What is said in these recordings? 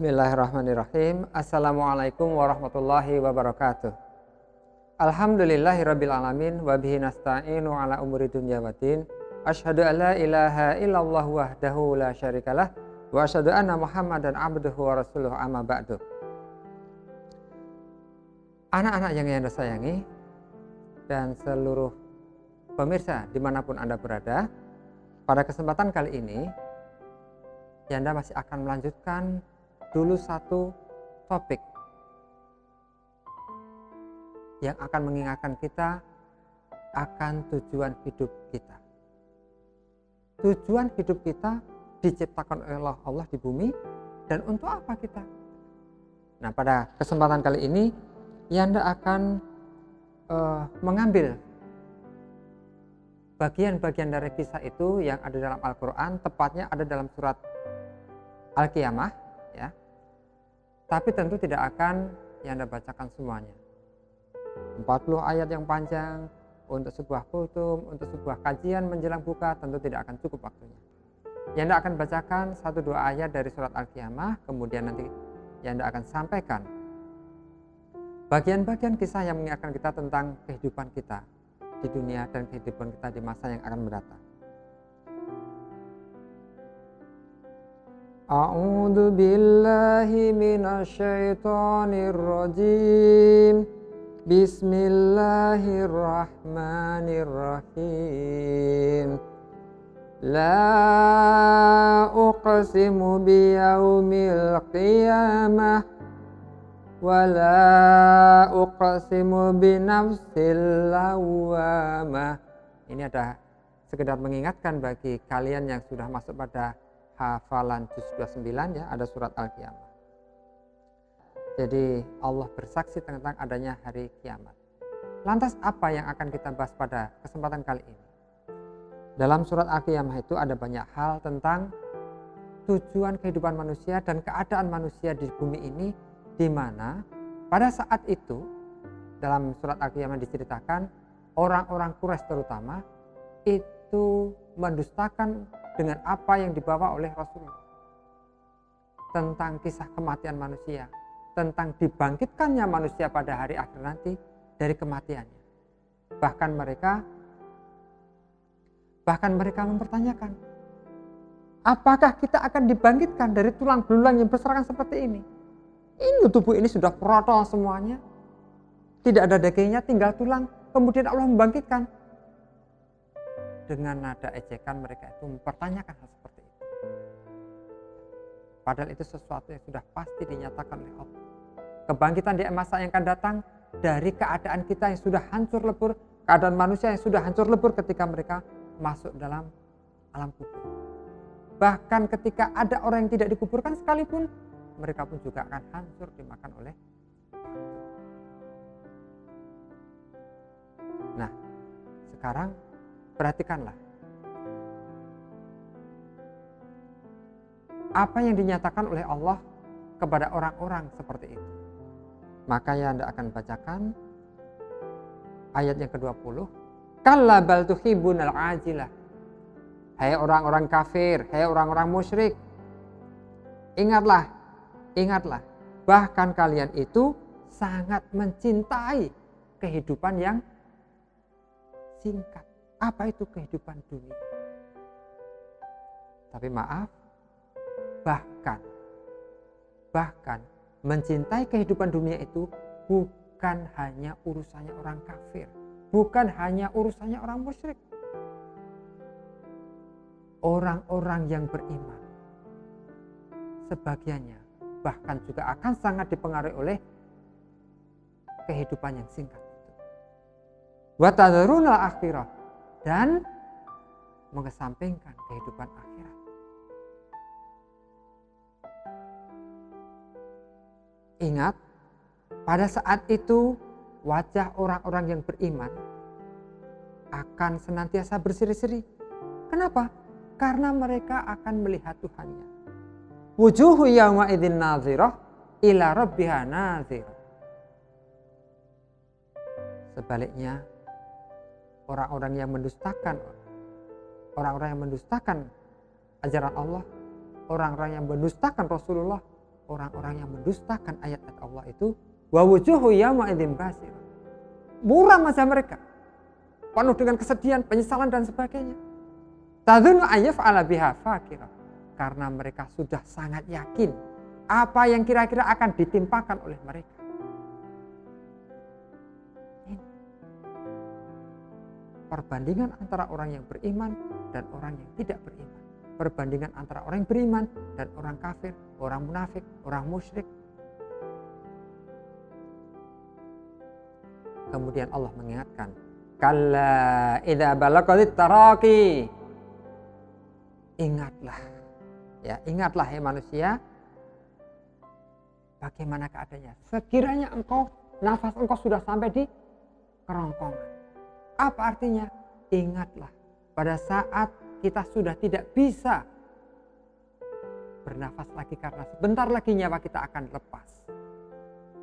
Bismillahirrahmanirrahim. Assalamualaikum warahmatullahi wabarakatuh. Alhamdulillahirabbil alamin wa bihi nasta'inu ala umuri dunya waddin. Asyhadu an la ilaha illallah wahdahu la syarikalah wa asyhadu anna Muhammadan abduhu wa rasuluhu amma ba'du. Anak-anak yang Anda sayangi dan seluruh pemirsa dimanapun Anda berada, pada kesempatan kali ini Anda masih akan melanjutkan dulu satu topik yang akan mengingatkan kita akan tujuan hidup kita. Tujuan hidup kita diciptakan oleh Allah di bumi, dan untuk apa kita? Nah, pada kesempatan kali ini Yanda akan mengambil bagian-bagian dari kisah itu yang ada dalam Al-Quran, tepatnya ada dalam surat Al-Qiyamah, ya. Tapi tentu tidak akan Yanda bacakan semuanya. 40 ayat yang panjang untuk sebuah kultum, untuk sebuah kajian menjelang buka tentu tidak akan cukup waktunya. Yanda akan bacakan 1-2 ayat dari surat Al-Qiyamah, kemudian nanti Yanda akan sampaikan bagian-bagian kisah yang mengingatkan kita tentang kehidupan kita di dunia dan kehidupan kita di masa yang akan mendatang. A'udzu billahi minasyaitonir rajim. Bismillahirrahmanirrahim. La uqsimu biyaumil qiyamah wa la uqsimu binafsil lawwamah. Ini ada sekedar mengingatkan bagi kalian yang sudah masuk pada hafalan juz 29, ya, ada surat Al-Qiyamah. Jadi Allah bersaksi tentang adanya hari kiamat. Lantas apa yang akan kita bahas pada kesempatan kali ini? Dalam surat Al-Qiyamah itu ada banyak hal tentang tujuan kehidupan manusia dan keadaan manusia di bumi ini, di mana pada saat itu dalam surat Al-Qiyamah diceritakan orang-orang Quraisy terutama itu mendustakan dengan apa yang dibawa oleh Rasulullah tentang kisah kematian manusia, tentang dibangkitkannya manusia pada hari akhir nanti dari kematiannya. Bahkan mereka mempertanyakan, apakah kita akan dibangkitkan dari tulang belulang yang berserakan seperti ini? Ini tubuh ini sudah protol semuanya, tidak ada dagingnya, tinggal tulang, kemudian Allah membangkitkan. Dengan nada ejekan mereka itu mempertanyakan hal seperti itu. Padahal itu sesuatu yang sudah pasti dinyatakan oleh Allah. Kebangkitan di masa yang akan datang dari keadaan kita yang sudah hancur lebur, keadaan manusia yang sudah hancur lebur ketika mereka masuk dalam alam kubur. Bahkan ketika ada orang yang tidak dikuburkan sekalipun, mereka pun juga akan hancur dimakan oleh batu. Nah, sekarang perhatikanlah apa yang dinyatakan oleh Allah kepada orang-orang seperti itu. Maka yang Anda akan bacakan ayat yang ke-20. Kalla bal tuhibbunal ajilah. Hai orang-orang kafir, hai orang-orang musyrik, ingatlah, bahkan kalian itu sangat mencintai kehidupan yang singkat. Apa itu kehidupan dunia? Tapi maaf, bahkan mencintai kehidupan dunia itu bukan hanya urusannya orang kafir, bukan hanya urusannya orang musyrik. Orang-orang yang beriman, sebagiannya bahkan juga akan sangat dipengaruhi oleh kehidupan yang singkat itu. Wa tadharunal akhirah, dan mengesampingkan kehidupan akhirat. Ingat, pada saat itu wajah orang-orang yang beriman akan senantiasa berseri-seri. Kenapa? Karena mereka akan melihat Tuhannya. Wujuhu yawma idzin nazirah ila rabbiha nazirah. Sebaliknya, orang-orang yang mendustakan ajaran Allah, orang-orang yang mendustakan Rasulullah, orang-orang yang mendustakan ayat-ayat Allah itu wa wujuhu yawma idzin basir. Muram wajah mereka, penuh dengan kesedihan, penyesalan dan sebagainya. Tadzunnu ayyaf'ala biha fakira. Karena mereka sudah sangat yakin apa yang kira-kira akan ditimpakan oleh mereka. Ini perbandingan antara orang yang beriman dan orang yang tidak beriman. Perbandingan antara orang yang beriman dan orang kafir, orang munafik, orang musyrik. Kemudian Allah mengingatkan, kalla idza balagatit taraqi. Ingatlah, ya ingatlah hai manusia, bagaimana keadaannya. Sekiranya nafas engkau sudah sampai di kerongkongan. Apa artinya? Ingatlah pada saat kita sudah tidak bisa bernafas lagi karena sebentar lagi nyawa kita akan lepas.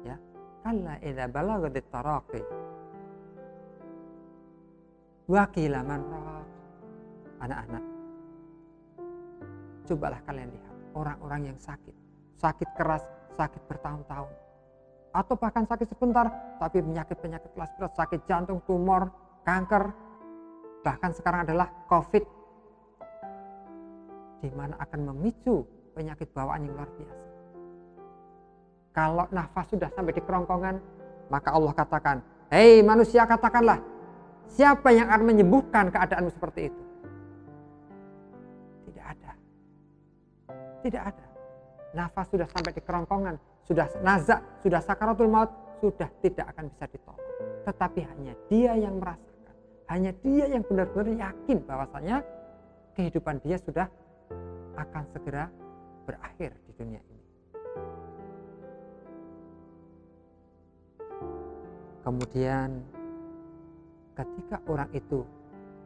Ya, kalla idza balagatit taraqi. Wa qila man raq. Anak-anak, cobalah kalian lihat orang-orang yang sakit keras, sakit bertahun-tahun, atau bahkan sakit sebentar, tapi penyakit-penyakit kelas berat, sakit jantung, tumor, kanker, bahkan sekarang adalah COVID, di mana akan memicu penyakit bawaan yang luar biasa. Kalau nafas sudah sampai di kerongkongan, maka Allah katakan, hei manusia, katakanlah, siapa yang akan menyembuhkan keadaanmu seperti itu? Tidak ada. Nafas sudah sampai di kerongkongan, sudah nazak, sudah sakaratul maut, sudah tidak akan bisa ditolong. Tetapi hanya dia yang merasakan, hanya dia yang benar-benar yakin bahwasanya kehidupan dia sudah akan segera berakhir di dunia ini. Kemudian ketika orang itu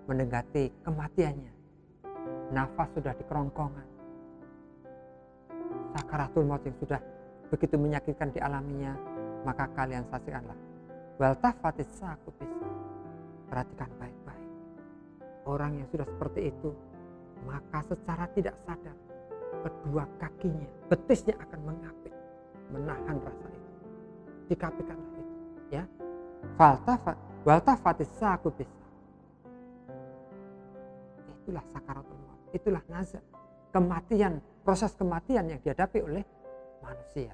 mendekati kematiannya, nafas sudah di kerongkongan, sakaratul maut yang sudah begitu menyakitkan dialaminya, maka kalian saksikanlah. Wal tafatis saqu bisa. Perhatikan baik-baik. Orang yang sudah seperti itu, maka secara tidak sadar kedua kakinya, betisnya akan mengapit, menahan rasa itu. Dikapikanlah itu, ya. Wal tafatis saqu bisa. Itulah sakaratul maut. Itulah nazar. Kematian, proses kematian yang dihadapi oleh manusia.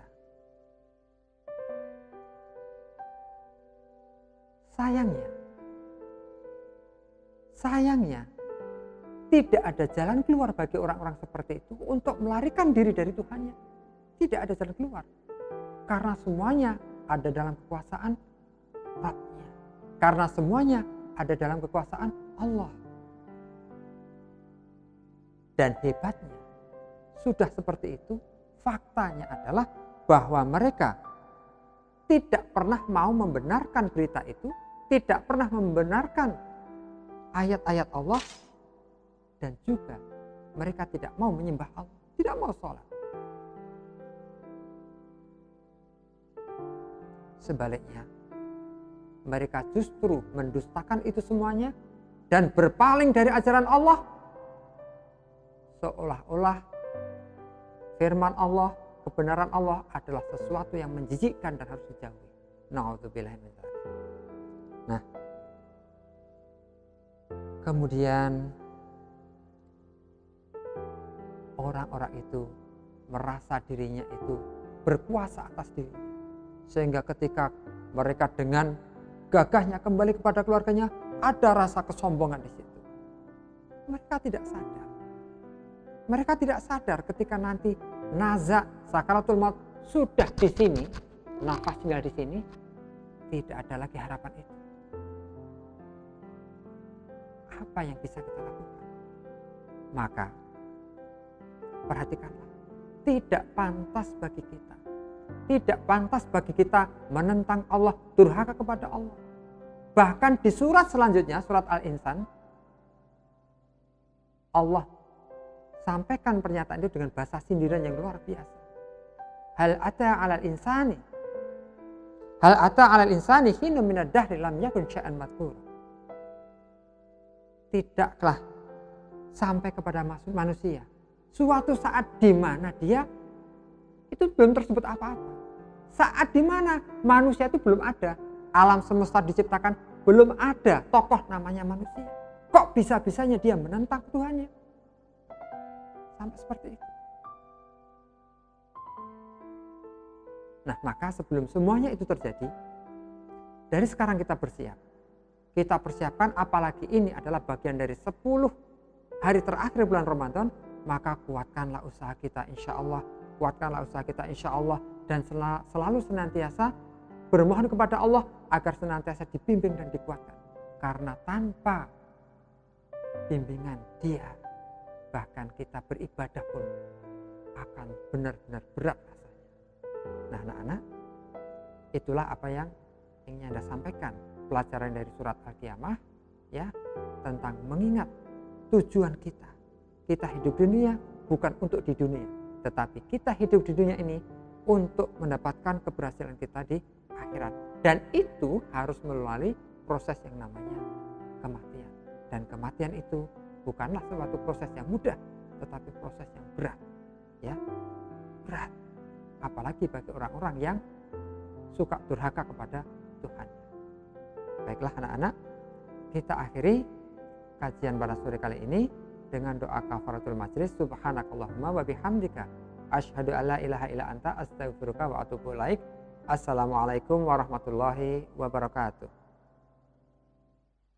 Sayangnya tidak ada jalan keluar bagi orang-orang seperti itu untuk melarikan diri dari Tuhannya. Tidak ada jalan keluar. Karena semuanya ada dalam kekuasaan Rabb-Nya. Karena semuanya ada dalam kekuasaan Allah. Dan hebatnya, sudah seperti itu, faktanya adalah bahwa mereka tidak pernah mau membenarkan berita itu, tidak pernah membenarkan ayat-ayat Allah, dan juga mereka tidak mau menyembah Allah, tidak mau sholat. Sebaliknya, mereka justru mendustakan itu semuanya dan berpaling dari ajaran Allah, seolah-olah firman Allah, kebenaran Allah adalah sesuatu yang menjijikkan dan harus dijauhi. Na'udzubillah min dzalik. Nah, kemudian orang-orang itu merasa dirinya itu berkuasa atas dirinya, sehingga ketika mereka dengan gagahnya kembali kepada keluarganya, ada rasa kesombongan di situ. Mereka tidak sadar. Mereka tidak sadar ketika nanti nazak sakaratul maut sudah di sini, nafas tinggal di sini, tidak ada lagi harapan itu. Apa yang bisa kita lakukan? Maka perhatikanlah, tidak pantas bagi kita menentang Allah, durhaka kepada Allah. Bahkan di surat selanjutnya, surat Al-Insan, Allah sampaikan pernyataan itu dengan bahasa sindiran yang luar biasa. Hal ata 'alal insani hinun minad dahri lam yakun syai'an madhkura. Tidaklah sampai kepada manusia suatu saat di mana dia itu belum tersebut apa-apa. Saat dimana manusia itu belum ada, alam semesta diciptakan, belum ada tokoh namanya manusia. Kok bisa-bisanya dia menentang Tuhannya? Sampai seperti itu. Nah, maka sebelum semuanya itu terjadi, dari sekarang kita bersiap. Kita persiapkan, apalagi ini adalah bagian dari 10 hari terakhir bulan Ramadan, maka kuatkanlah usaha kita insya Allah. Kuatkanlah usaha kita insya Allah. Dan selalu senantiasa bermohon kepada Allah agar senantiasa dibimbing dan dikuatkan. Karena tanpa bimbingan Dia, bahkan kita beribadah pun akan benar-benar berat rasanya. Nah anak-anak, itulah apa yang ingin Anda sampaikan. Pelajaran dari surat Al-Qiyamah, ya, tentang mengingat tujuan kita. Kita hidup di dunia bukan untuk di dunia, tetapi kita hidup di dunia ini untuk mendapatkan keberhasilan kita di akhirat. Dan itu harus melalui proses yang namanya kematian. Dan kematian itu bukanlah suatu proses yang mudah, tetapi proses yang berat. Ya, berat. Apalagi bagi orang-orang yang suka durhaka kepada Tuhan. Baiklah anak-anak, kita akhiri kajian pada sore kali ini dengan doa kafaratul majlis. Subhanakallahumma wa bihamdika asyhadu an la ilaha illa anta astaghfiruka wa atubu ilaik. Assalamualaikum warahmatullahi wabarakatuh.